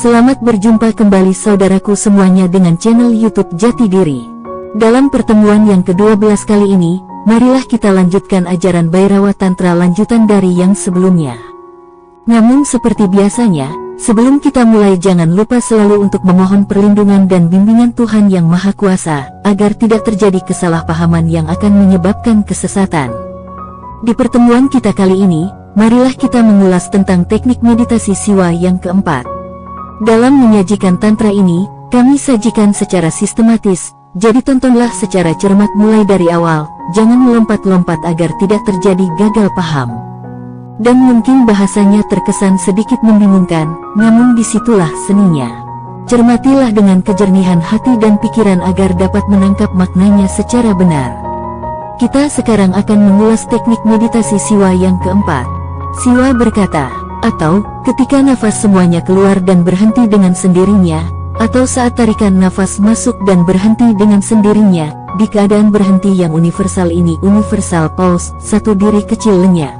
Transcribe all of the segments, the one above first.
Selamat berjumpa kembali saudaraku semuanya dengan channel YouTube Jati Diri. Dalam pertemuan yang ke-12 kali ini, marilah kita lanjutkan ajaran Bhairava Tantra lanjutan dari yang sebelumnya. Namun seperti biasanya, sebelum kita mulai jangan lupa selalu untuk memohon perlindungan dan bimbingan Tuhan Yang Maha Kuasa, agar tidak terjadi kesalahpahaman yang akan menyebabkan kesesatan. Di pertemuan kita kali ini, marilah kita mengulas tentang teknik meditasi siwa yang keempat. Dalam menyajikan tantra ini, kami sajikan secara sistematis, jadi tontonlah secara cermat mulai dari awal, jangan melompat-lompat agar tidak terjadi gagal paham. Dan mungkin bahasanya terkesan sedikit membingungkan, namun disitulah seninya. Cermatilah dengan kejernihan hati dan pikiran agar dapat menangkap maknanya secara benar. Kita sekarang akan mengulas teknik meditasi siwa yang keempat. Siwa berkata, atau ketika nafas semuanya keluar dan berhenti dengan sendirinya, atau saat tarikan nafas masuk dan berhenti dengan sendirinya, di keadaan berhenti yang universal ini universal pause, satu diri kecil lenyap.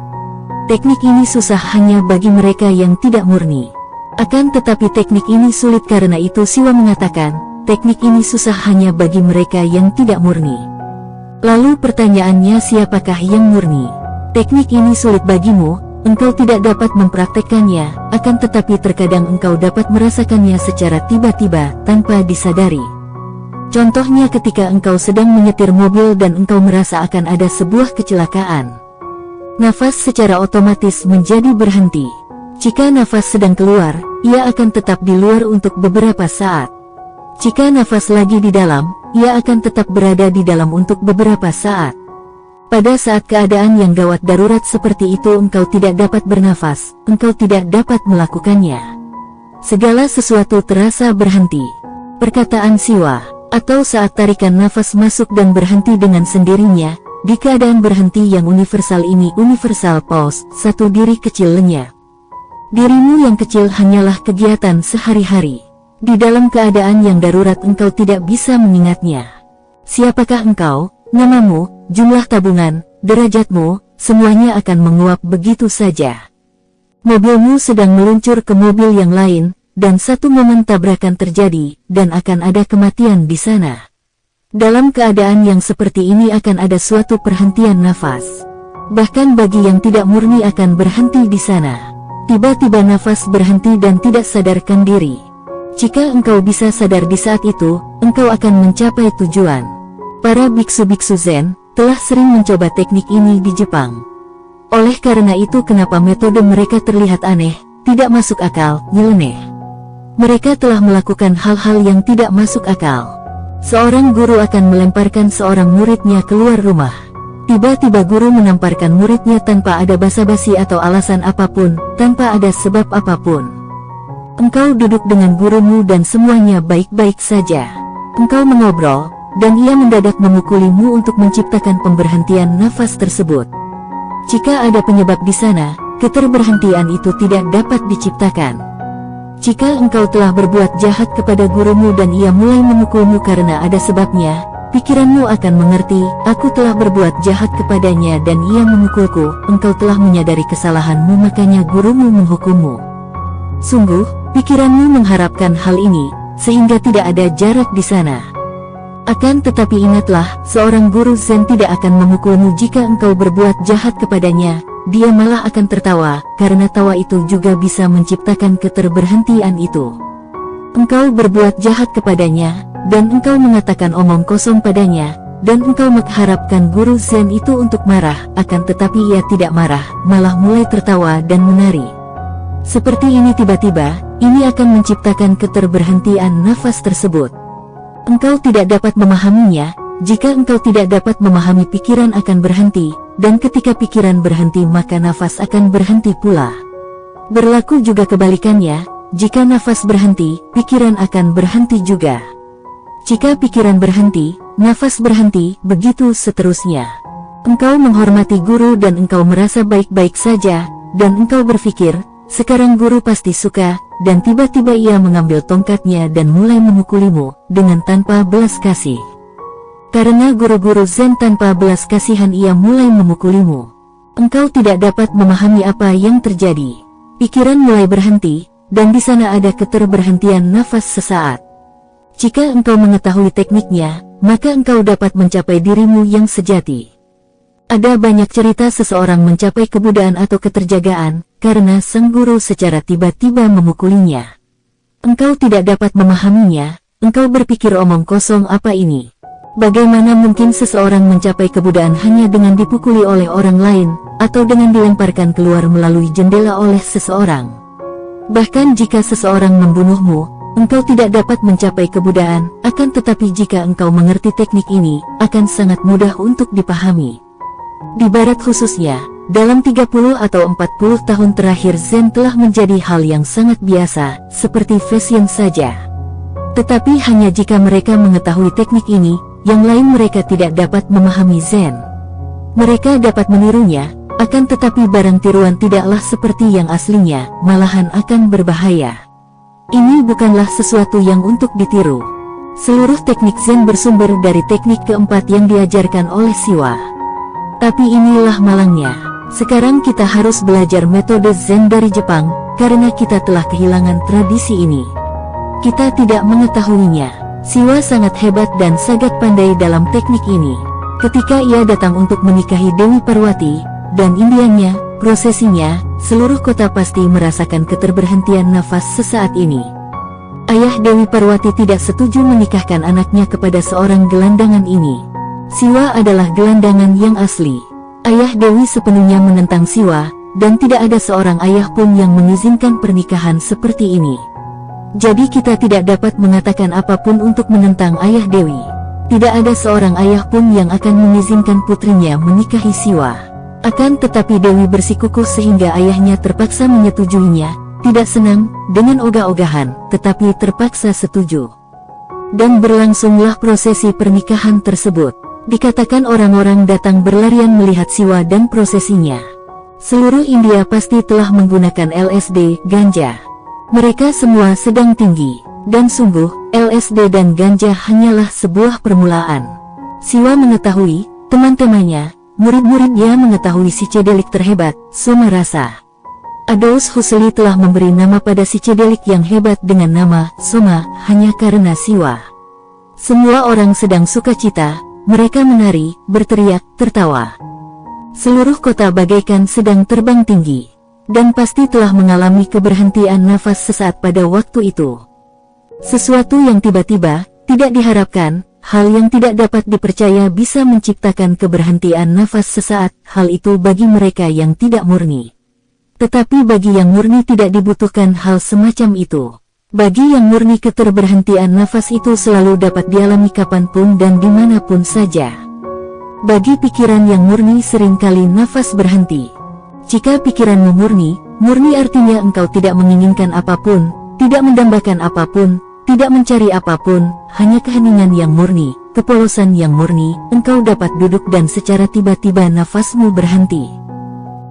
Teknik ini susah hanya bagi mereka yang tidak murni. Akan tetapi teknik ini sulit karena itu Siwa mengatakan, teknik ini susah hanya bagi mereka yang tidak murni. Lalu pertanyaannya siapakah yang murni? Teknik ini sulit bagimu. Engkau tidak dapat mempraktekkannya, akan tetapi terkadang engkau dapat merasakannya secara tiba-tiba, tanpa disadari. Contohnya ketika engkau sedang menyetir mobil dan engkau merasa akan ada sebuah kecelakaan. Nafas secara otomatis menjadi berhenti. Jika nafas sedang keluar, ia akan tetap di luar untuk beberapa saat. Jika nafas lagi di dalam, ia akan tetap berada di dalam untuk beberapa saat. Pada saat keadaan yang gawat darurat seperti itu engkau tidak dapat bernafas, engkau tidak dapat melakukannya. Segala sesuatu terasa berhenti. Perkataan Siwa, atau saat tarikan nafas masuk dan berhenti dengan sendirinya, di keadaan berhenti yang universal ini universal pause, satu diri kecil lenyap. Dirimu yang kecil hanyalah kegiatan sehari-hari. Di dalam keadaan yang darurat engkau tidak bisa mengingatnya. Siapakah engkau? Namamu, jumlah tabungan, derajatmu, semuanya akan menguap begitu saja. Mobilmu sedang meluncur ke mobil yang lain, dan satu momen tabrakan terjadi, dan akan ada kematian di sana. Dalam keadaan yang seperti ini akan ada suatu perhentian nafas. Bahkan bagi yang tidak murni akan berhenti di sana. Tiba-tiba nafas berhenti dan tidak sadarkan diri. Jika engkau bisa sadar di saat itu, engkau akan mencapai tujuan. Para biksu-biksu Zen telah sering mencoba teknik ini di Jepang. Oleh karena itu kenapa metode mereka terlihat aneh, tidak masuk akal, nyeleneh. Mereka telah melakukan hal-hal yang tidak masuk akal. Seorang guru akan melemparkan seorang muridnya keluar rumah. Tiba-tiba guru menamparkan muridnya tanpa ada basa-basi atau alasan apapun, tanpa ada sebab apapun. Engkau duduk dengan gurumu dan semuanya baik-baik saja. Engkau mengobrol, dan ia mendadak memukulimu untuk menciptakan pemberhentian nafas tersebut. Jika ada penyebab di sana, keterberhentian itu tidak dapat diciptakan. Jika engkau telah berbuat jahat kepada gurumu dan ia mulai memukulmu karena ada sebabnya, pikiranmu akan mengerti, aku telah berbuat jahat kepadanya dan ia memukulku, engkau telah menyadari kesalahanmu makanya gurumu menghukummu. Sungguh, pikiranmu mengharapkan hal ini, sehingga tidak ada jarak di sana. Akan tetapi ingatlah, seorang guru Zen tidak akan memukulmu jika engkau berbuat jahat kepadanya, dia malah akan tertawa, karena tawa itu juga bisa menciptakan keterberhentian itu. Engkau berbuat jahat kepadanya, dan engkau mengatakan omong kosong padanya, dan engkau mengharapkan guru Zen itu untuk marah, akan tetapi ia tidak marah, malah mulai tertawa dan menari. Seperti ini tiba-tiba, ini akan menciptakan keterberhentian nafas tersebut. Engkau tidak dapat memahaminya, jika engkau tidak dapat memahami pikiran akan berhenti, dan ketika pikiran berhenti maka nafas akan berhenti pula. Berlaku juga kebalikannya, jika nafas berhenti, pikiran akan berhenti juga. Jika pikiran berhenti, nafas berhenti, begitu seterusnya. Engkau menghormati guru dan engkau merasa baik-baik saja, dan engkau berpikir, sekarang guru pasti suka, dan tiba-tiba ia mengambil tongkatnya dan mulai memukulimu, dengan tanpa belas kasih. Karena guru-guru Zen tanpa belas kasihan ia mulai memukulimu. Engkau tidak dapat memahami apa yang terjadi. Pikiran mulai berhenti, dan di sana ada keterberhentian nafas sesaat. Jika engkau mengetahui tekniknya, maka engkau dapat mencapai dirimu yang sejati. Ada banyak cerita seseorang mencapai kebudaan atau keterjagaan, karena sang guru secara tiba-tiba memukulinya. Engkau tidak dapat memahaminya, engkau berpikir omong kosong apa ini. Bagaimana mungkin seseorang mencapai kebudaan hanya dengan dipukuli oleh orang lain, atau dengan dilemparkan keluar melalui jendela oleh seseorang? Bahkan jika seseorang membunuhmu, engkau tidak dapat mencapai kebudaan, akan tetapi jika engkau mengerti teknik ini, akan sangat mudah untuk dipahami. Di barat khususnya, dalam 30 atau 40 tahun terakhir Zen telah menjadi hal yang sangat biasa, seperti fashion saja. Tetapi hanya jika mereka mengetahui teknik ini, yang lain mereka tidak dapat memahami Zen. Mereka dapat menirunya, akan tetapi barang tiruan tidaklah seperti yang aslinya, malahan akan berbahaya. Ini bukanlah sesuatu yang untuk ditiru. Seluruh teknik Zen bersumber dari teknik keempat yang diajarkan oleh Siwa. Tapi inilah malangnya. Sekarang kita harus belajar metode Zen dari Jepang, karena kita telah kehilangan tradisi ini. Kita tidak mengetahuinya. Siwa sangat hebat dan sangat pandai dalam teknik ini. Ketika ia datang untuk menikahi Dewi Parwati dan indiannya, prosesinya, seluruh kota pasti merasakan keterberhentian nafas sesaat ini. Ayah Dewi Parwati tidak setuju menikahkan anaknya kepada seorang gelandangan ini. Siwa adalah gelandangan yang asli. Ayah Dewi sepenuhnya menentang Siwa, dan tidak ada seorang ayah pun yang mengizinkan pernikahan seperti ini. Jadi kita tidak dapat mengatakan apapun untuk menentang ayah Dewi. Tidak ada seorang ayah pun yang akan mengizinkan putrinya menikahi Siwa. Akan tetapi Dewi bersikukuh sehingga ayahnya terpaksa menyetujuinya, tidak senang, dengan ogah-ogahan, tetapi terpaksa setuju. Dan berlangsunglah prosesi pernikahan tersebut. Dikatakan orang-orang datang berlarian melihat Siwa dan prosesinya. Seluruh India pasti telah menggunakan LSD, ganja. Mereka semua sedang tinggi, dan sungguh, LSD dan ganja hanyalah sebuah permulaan. Siwa mengetahui, teman-temannya, murid-muridnya mengetahui psikedelik terhebat, Soma Rasa. Adolf Huxley telah memberi nama pada psikedelik yang hebat dengan nama Soma, hanya karena Siwa. Semua orang sedang sukacita, mereka menari, berteriak, tertawa. Seluruh kota bagaikan sedang terbang tinggi. Dan pasti telah mengalami keberhentian nafas sesaat pada waktu itu. Sesuatu yang tiba-tiba, tidak diharapkan, hal yang tidak dapat dipercaya bisa menciptakan keberhentian nafas sesaat, hal itu bagi mereka yang tidak murni. Tetapi bagi yang murni tidak dibutuhkan hal semacam itu. Bagi yang murni keterberhentian nafas itu selalu dapat dialami kapanpun dan dimanapun saja. Bagi pikiran yang murni seringkali nafas berhenti. Jika pikiranmu murni, murni artinya engkau tidak menginginkan apapun, tidak mendambakan apapun, tidak mencari apapun, hanya keheningan yang murni, kepolosan yang murni, engkau dapat duduk dan secara tiba-tiba nafasmu berhenti.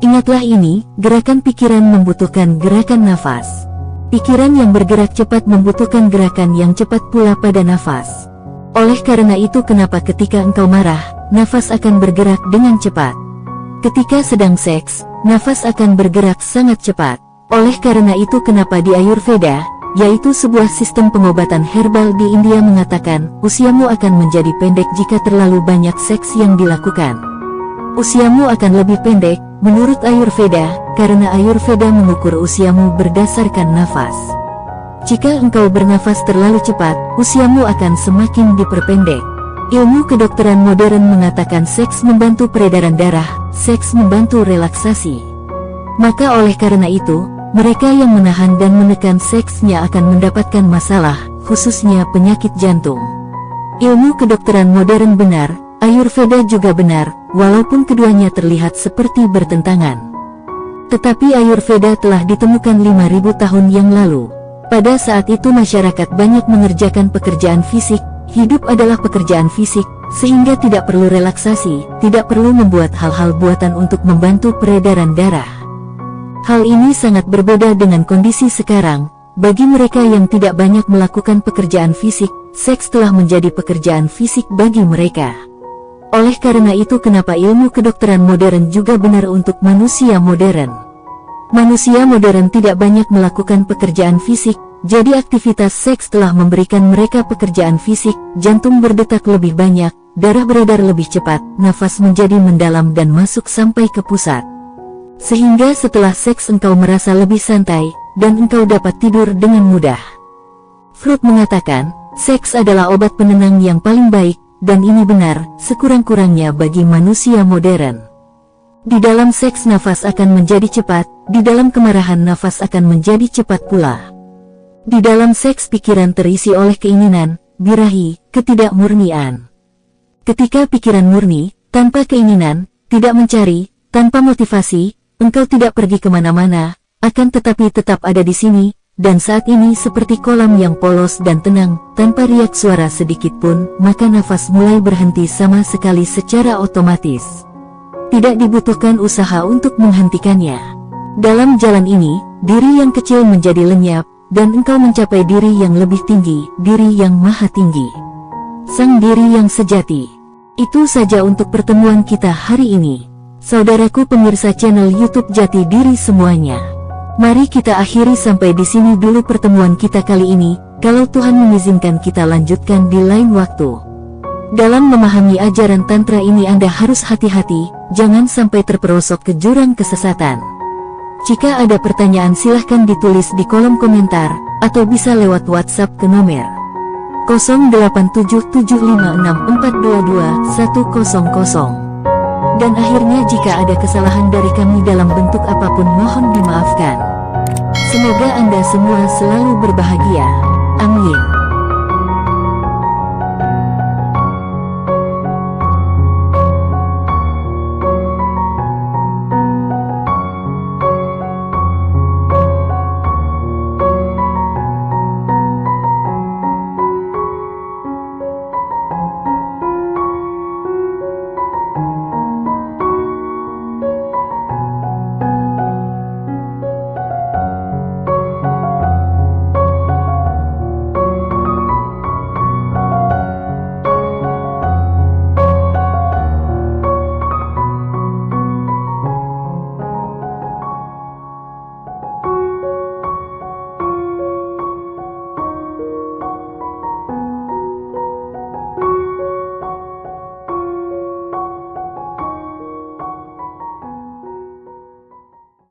Ingatlah ini, gerakan pikiran membutuhkan gerakan nafas. Pikiran yang bergerak cepat membutuhkan gerakan yang cepat pula pada nafas. Oleh karena itu kenapa ketika engkau marah, nafas akan bergerak dengan cepat. Ketika sedang seks, nafas akan bergerak sangat cepat. Oleh karena itu kenapa di Ayurveda, yaitu sebuah sistem pengobatan herbal di India mengatakan, usiamu akan menjadi pendek jika terlalu banyak seks yang dilakukan. Usiamu akan lebih pendek, menurut Ayurveda, karena Ayurveda mengukur usiamu berdasarkan nafas. Jika engkau bernafas terlalu cepat, usiamu akan semakin diperpendek. Ilmu kedokteran modern mengatakan seks membantu peredaran darah, seks membantu relaksasi. Maka oleh karena itu, mereka yang menahan dan menekan seksnya akan mendapatkan masalah, khususnya penyakit jantung. Ilmu kedokteran modern benar, Ayurveda juga benar, walaupun keduanya terlihat seperti bertentangan. Tetapi Ayurveda telah ditemukan 5.000 tahun yang lalu. Pada saat itu masyarakat banyak mengerjakan pekerjaan fisik, hidup adalah pekerjaan fisik, sehingga tidak perlu relaksasi, tidak perlu membuat hal-hal buatan untuk membantu peredaran darah. Hal ini sangat berbeda dengan kondisi sekarang. Bagi mereka yang tidak banyak melakukan pekerjaan fisik, seks telah menjadi pekerjaan fisik bagi mereka. Oleh karena itu kenapa ilmu kedokteran modern juga benar untuk manusia modern. Manusia modern tidak banyak melakukan pekerjaan fisik, jadi aktivitas seks telah memberikan mereka pekerjaan fisik, jantung berdetak lebih banyak, darah beredar lebih cepat, nafas menjadi mendalam dan masuk sampai ke pusat. Sehingga setelah seks engkau merasa lebih santai, dan engkau dapat tidur dengan mudah. Freud mengatakan, seks adalah obat penenang yang paling baik, dan ini benar, sekurang-kurangnya bagi manusia modern. Di dalam seks nafas akan menjadi cepat, di dalam kemarahan nafas akan menjadi cepat pula. Di dalam seks pikiran terisi oleh keinginan, birahi, ketidakmurnian. Ketika pikiran murni, tanpa keinginan, tidak mencari, tanpa motivasi, engkau tidak pergi kemana-mana, akan tetapi tetap ada di sini, dan saat ini seperti kolam yang polos dan tenang, tanpa riak suara sedikit pun, maka nafas mulai berhenti sama sekali secara otomatis. Tidak dibutuhkan usaha untuk menghentikannya. Dalam jalan ini, diri yang kecil menjadi lenyap, dan engkau mencapai diri yang lebih tinggi, diri yang maha tinggi. Sang diri yang sejati. Itu saja untuk pertemuan kita hari ini. Saudaraku pemirsa channel YouTube Jati Diri semuanya. Mari kita akhiri sampai di sini dulu pertemuan kita kali ini. Kalau Tuhan mengizinkan kita lanjutkan di lain waktu. Dalam memahami ajaran Tantra ini Anda harus hati-hati, jangan sampai terperosok ke jurang kesesatan. Jika ada pertanyaan silahkan ditulis di kolom komentar, atau bisa lewat WhatsApp ke nomor 087756422100. Dan akhirnya jika ada kesalahan dari kami dalam bentuk apapun mohon dimaafkan. Semoga Anda semua selalu berbahagia. Amin.